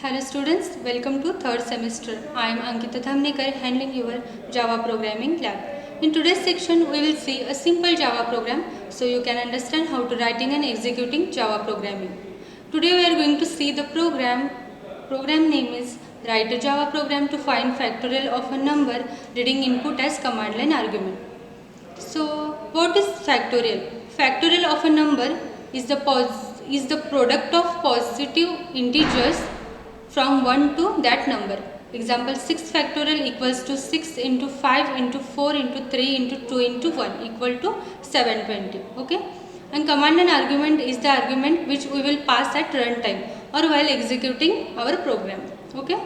Hello students, welcome to third semester. I am Ankita Dhamnekar handling your Java programming lab. In today's section, we will see a simple Java program so you can understand how to writing and executing Java programming. Today we are going to see the program. Program name is write a Java program to find factorial of a number reading input as command line argument. So what is factorial? Factorial of a number is the product of positive integers from 1 to that number. Example 6 factorial equals to 6 into 5 into 4 into 3 into 2 into 1 equal to 720. Okay. And command line argument is the argument which we will pass at runtime or while executing our program. Okay.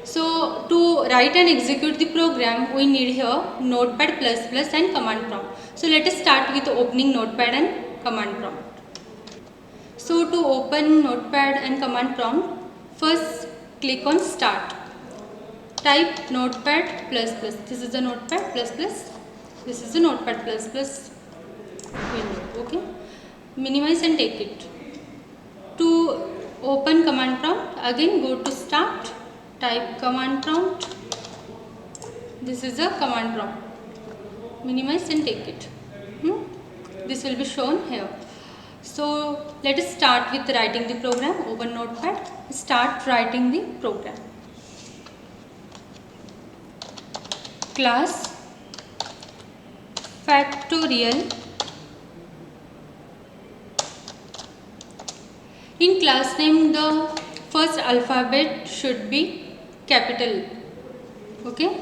So to write and execute the program, we need here Notepad++ and command prompt. So let us start with opening Notepad and command prompt. So to open Notepad and command prompt, first click on Start. Type Notepad++. This is the Notepad++. This is the Notepad++ window. Okay. Minimize and take it. To open command prompt, again go to Start. Type command prompt. This is a command prompt. Minimize and take it. This will be shown here. So let us start with writing the program. Open Notepad. Start writing the program. Class factorial. In class name, the first alphabet should be capital. Okay.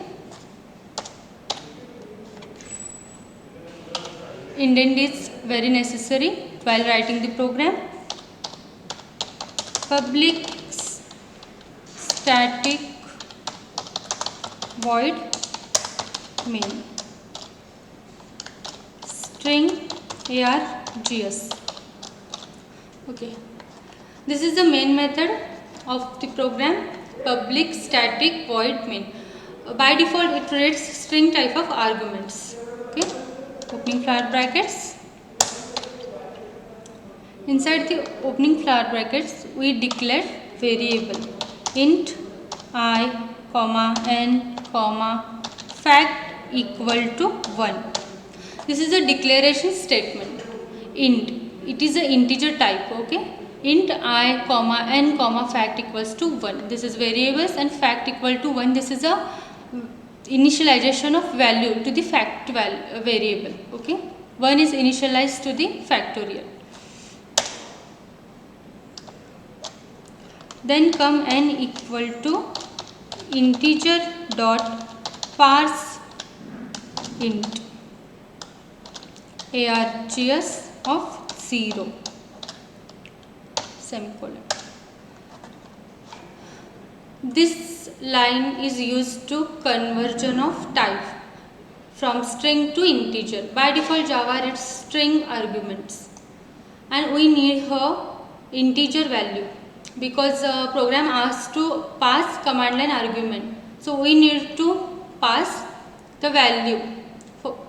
Indent is very necessary while writing the program. Public static void main string args. Okay. This is the main method of the program, public static void main. By default, it reads string type of arguments. Okay. Opening flower brackets. Inside the opening flower brackets, we declare variable int I, n, fact equal to 1. This is a declaration statement. Int, it is an integer type. Okay. Int I, n, fact equals to 1. This is variables and fact equal to 1. This is a initialization of value to the fact variable. Okay. 1 is initialized to the factorial. Then come n equal to integer dot parse int args of 0 semicolon. This line is used to conversion of type from string to integer. By default, Java reads string arguments, and we need her integer value because program asks to pass command line argument. So we need to pass the value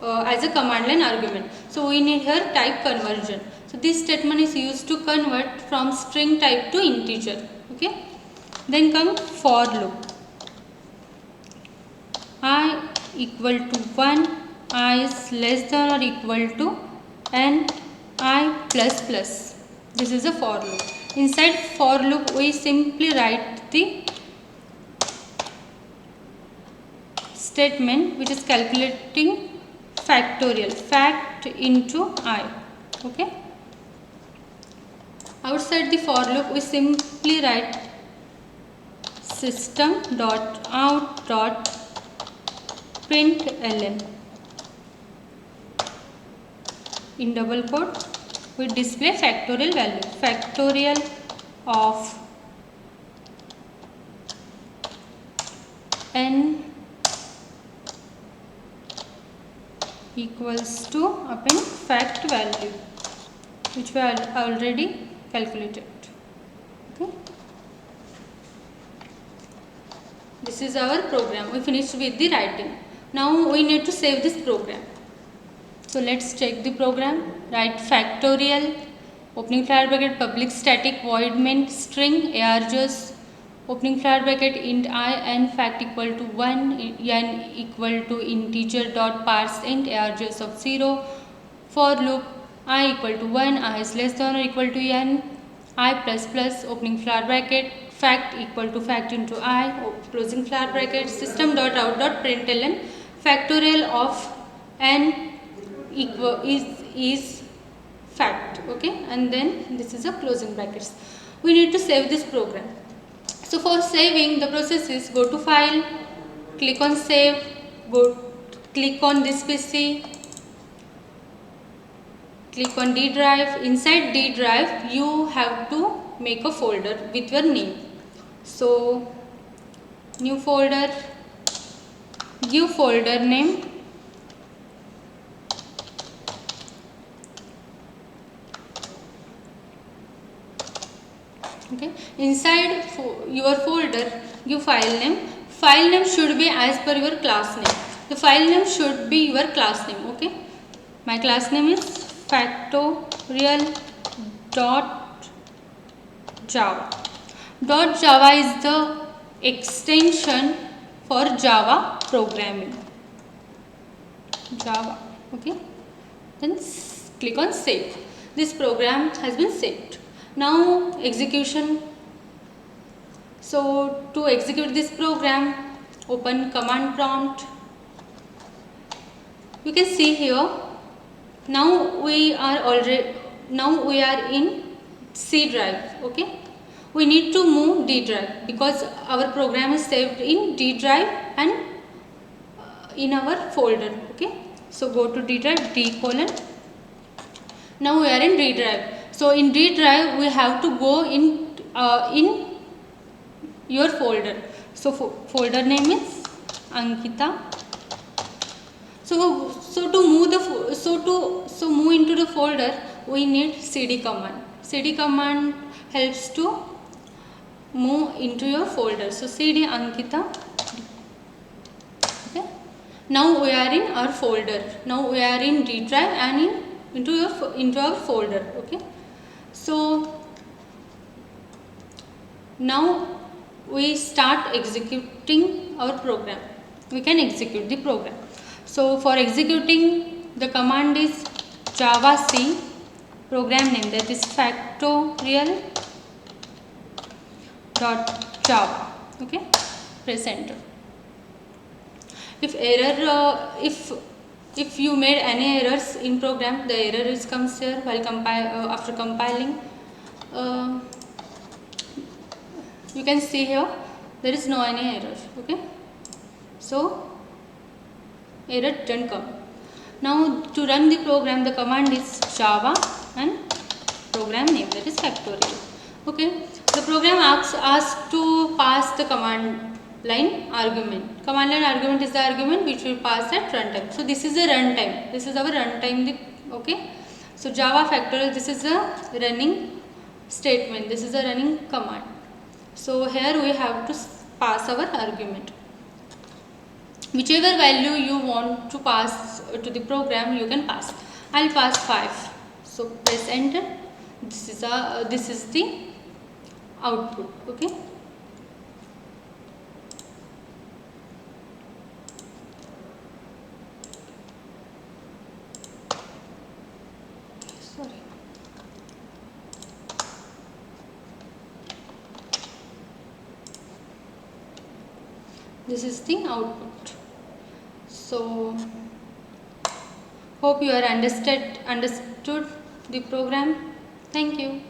as a command line argument. So we need her type conversion. So this statement is used to convert from string type to integer. Okay. Then come for loop. I equal to 1, I is less than or equal to n, I plus plus. This is a for loop. Inside for loop, we simply write the statement which is calculating factorial, fact into I. Okay. Outside the for loop, we simply write system.out.println in double quote. We display factorial value. Factorial of n equals to append fact value which we have already calculated. Okay. This is our program. We finished with the writing. Now we need to save this program. So let's check the program. Write factorial opening flat bracket public static void main string args opening flat bracket int I n fact equal to 1 n equal to integer dot parse int args of 0 for loop I equal to 1 I is less than or equal to n I plus plus opening flat bracket fact equal to fact into I closing flat bracket system dot out dot println factorial of n equal is fact. Okay, and then this is a closing brackets. We need to save this program. So for saving, the process is go to file, click on save, click on this PC, click on D drive. Inside D drive you have to make a folder with your name. So new folder, give folder name, okay. Inside your folder give file name. File name should be as per your class name. The file name should be your class name. Okay, my class name is factorial dot java. Dot java is the extension for Java programming. Java. Okay, then click on save. This program has been saved. Now execution. So to execute this program, open command prompt. You can see here. Now we are in C drive. Okay, we need to move D drive because our program is saved in D drive and in our folder. Okay, so go to D drive, D colon. Now we are in D drive. So in D drive we have to go in your folder. So folder name is Ankita. So to move into the folder we need cd command. Cd command helps to move into your folder. So cd Ankita. Okay. Now we are in our folder. Now we are in D drive and into our folder. Okay. So now we start executing our program. We can execute the program. So for executing, the command is javac program name, that is factorial dot java. Okay, press enter. If if you made any errors in program, the error is comes here while after compiling. You can see here there is no any error. Okay, so error didn't come. Now to run the program, the command is java and program name, that is factorial. Okay, the program asks to pass the command line argument. Command line argument is the argument which will pass at runtime. So this is a runtime. This is our runtime. Okay, so java factorial, this is a running statement. This is a running command. So here we have to pass our argument. Whichever value you want to pass to the program, you can pass. I'll pass 5. So press enter. This is the output. Okay. Sorry. This is the output. So hope you are understood the program. Thank you.